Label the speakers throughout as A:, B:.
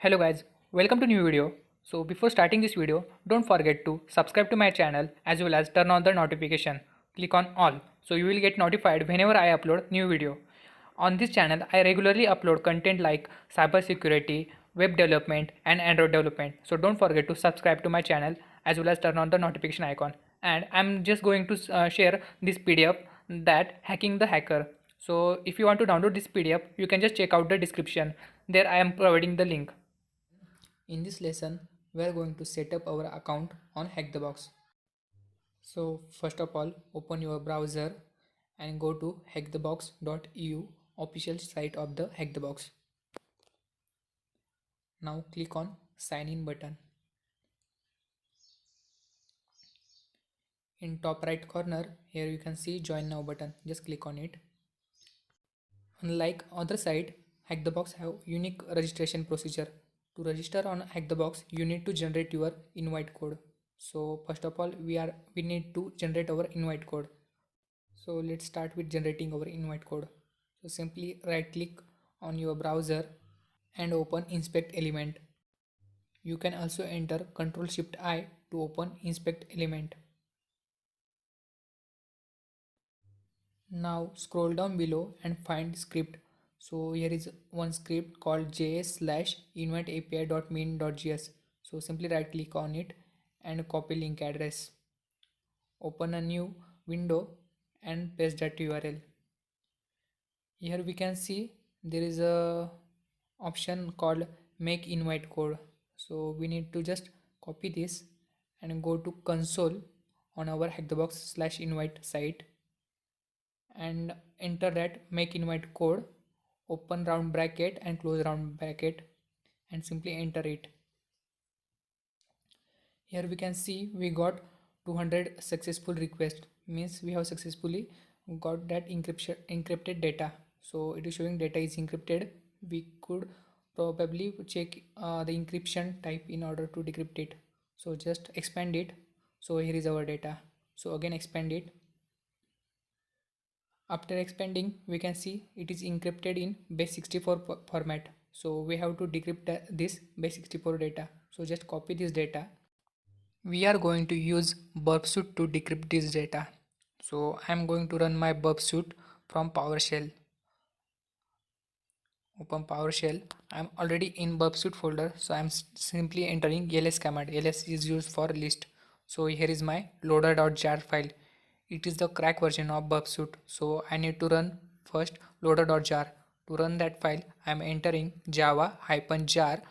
A: Hello guys, welcome to new video. So before starting this video, don't forget to subscribe to my channel as well as turn on the notification. Click on all so you will get notified whenever I upload new video. On this channel, I regularly upload content like cybersecurity, web development and Android development. So don't forget to subscribe to my channel as well as turn on the notification icon. And I'm just going to share this PDF that hacking the hacker. So if you want to download this PDF, you can just check out the description. There I am providing the link. In this lesson, we are going to set up our account on HackTheBox. So first of all, open your browser and go to hackthebox.eu, official site of the HackTheBox. Now click on sign in button. In top right corner, here you can see join now button. Just click on it. Unlike other site, HackTheBox have unique registration procedure. To register on HackTheBox, you need to generate your invite code. So first of all, we need to generate our invite code. So let's start with generating our invite code. So simply right click on your browser and open inspect element. You can also enter Ctrl Shift I to open inspect element. Now scroll down below and find script. So here is one script called js/inviteapi.min.js. So simply right click on it and copy link address. Open a new window and paste that URL. Here we can see there is a option called make invite code. So we need to just copy this and go to console on our hackthebox/invite site and enter that make invite code, open round bracket and close round bracket and simply enter it. Here we can see we got 200 successful requests, means we have successfully got that encrypted data. So it is showing data is encrypted. We could probably check the encryption type in order to decrypt it. So just expand it. So here is our data. So again expand it. After expanding, we can see it is encrypted in base64 format. So we have to decrypt this base64 data. So just copy this data. We are going to use burp suite to decrypt this data. So I am going to run my burp suite from PowerShell. Open PowerShell. I am already in burp suite folder, so I am simply entering ls command. ls is used for list. So here is my loader.jar file. It is the crack version of burp suite. So I need to run first loader.jar. To run that file, I am entering java-jar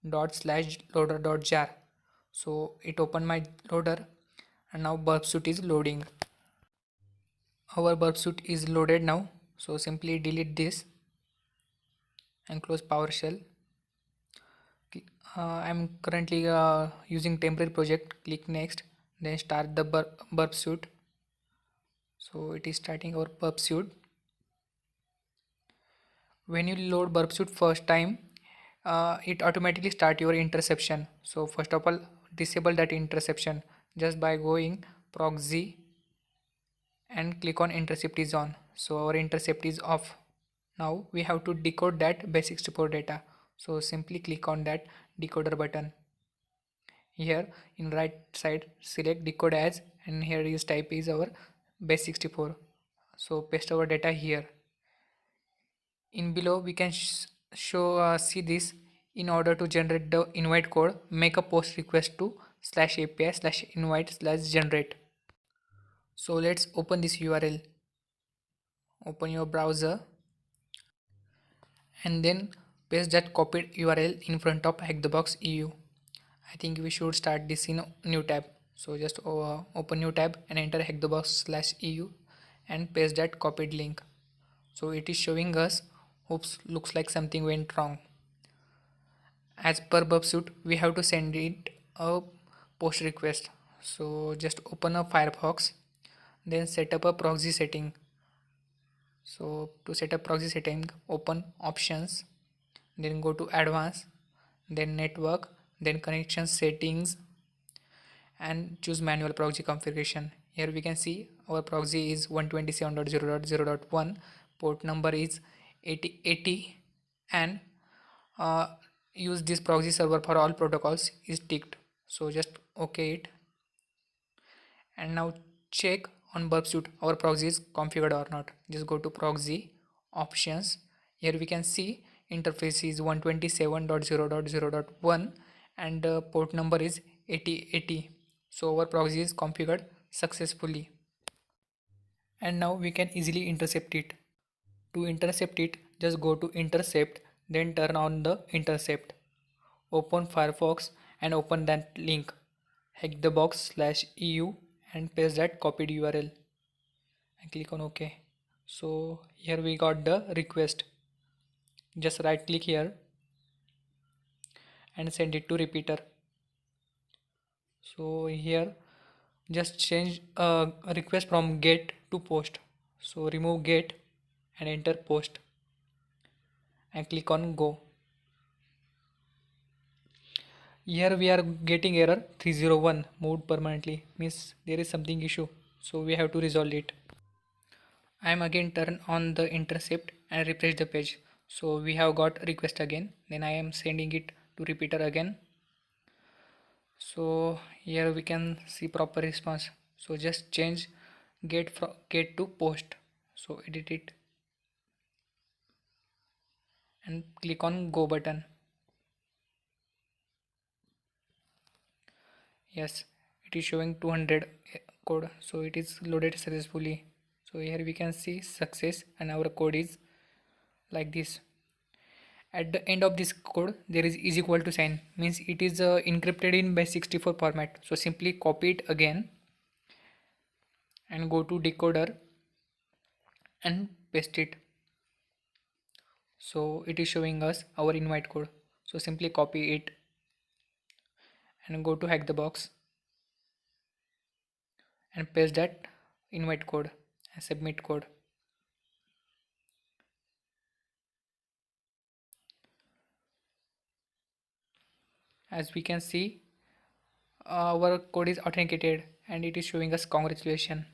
A: ./loader.jar. So it opened my loader and now burp suite is loading. Our burp suite is loaded now. So simply delete this and close PowerShell. I'm currently using temporary project. Click next, then start the burp suite. So it is starting our burp suite. When you load burp suite first time, it automatically start your interception. So first of all, disable that interception just by going proxy and click on intercept is on. So our intercept is off. Now we have to decode that base64 data. So simply click on that decoder button. Here in right side select decode as, and here is type is our base64. So paste our data here. In below we can see this. In order to generate the invite code, make a post request to /api/invite/generate. So let's open this URL. Open your browser and then paste that copied URL in front of HackTheBox EU. I think we should start this in a new tab. So just open new tab and enter hackthebox/EU and paste that copied link. So it is showing us, oops, looks like something went wrong. As per burp suite, we have to send it a post request. So just open up Firefox, then set up a proxy setting. So to set up proxy setting, open options, then go to advanced, then network, then connection settings and choose manual proxy configuration. Here we can see our proxy is 127.0.0.1, port number is 8080 and use this proxy server for all protocols is ticked. So just OK it. And now check on Burp Suite our proxy is configured or not. Just go to proxy options. Here we can see interface is 127.0.0.1 and port number is 8080. So our proxy is configured successfully. And now we can easily intercept it. To intercept it, just go to intercept, then turn on the intercept. Open Firefox and open that link, hackthebox/eu, and paste that copied URL and click on OK. So here we got the request. Just right click here and send it to repeater. So here just change a request from get to post. So remove get and enter post and click on go. Here we are getting error 301 moved permanently, means there is something issue, so we have to resolve it. I am again turn on the intercept and refresh the page. So we have got request again, then I am sending it to repeater again. So here we can see proper response. So just change get from get to post. So edit it and click on go button. Yes, it is showing 200 code, so it is loaded successfully. So here we can see success and our code is like this. At the end of this code there is equal to sign, means it is encrypted in base64 format. So simply copy it again and go to decoder and paste it. So it is showing us our invite code. So simply copy it and go to hack the box and paste that invite code and submit code. As we can see, our code is authenticated and it is showing us congratulations.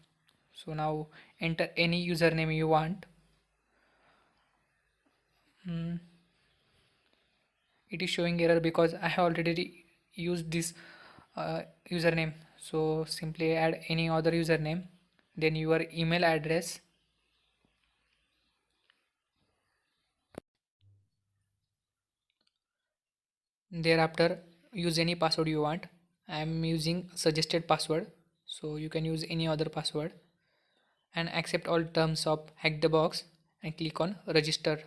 A: So now enter any username you want. It is showing error because I have already used this username. So simply add any other username, then your email address, thereafter use any password you want. I am using suggested password, so you can use any other password, and accept all terms of hack the box and click on register.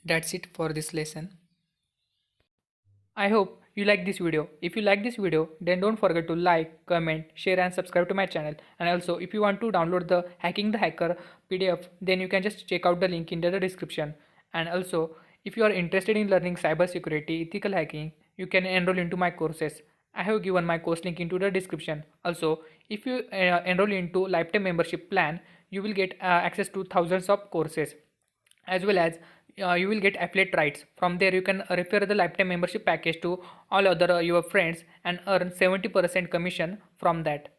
A: That's it for this lesson. I hope you like this video. If you like this video, then don't forget to like, comment, share and subscribe to my channel. And also, if you want to download the Hacking the Hacker PDF, then you can just check out the link in the description. And also, if you are interested in learning cybersecurity, ethical hacking, you can enroll into my courses. I have given my course link into the description. Also, if you enroll into lifetime membership plan, you will get access to thousands of courses, as well as you will get affiliate rights. From there you can refer the lifetime membership package to all other your friends and earn 70% commission from that.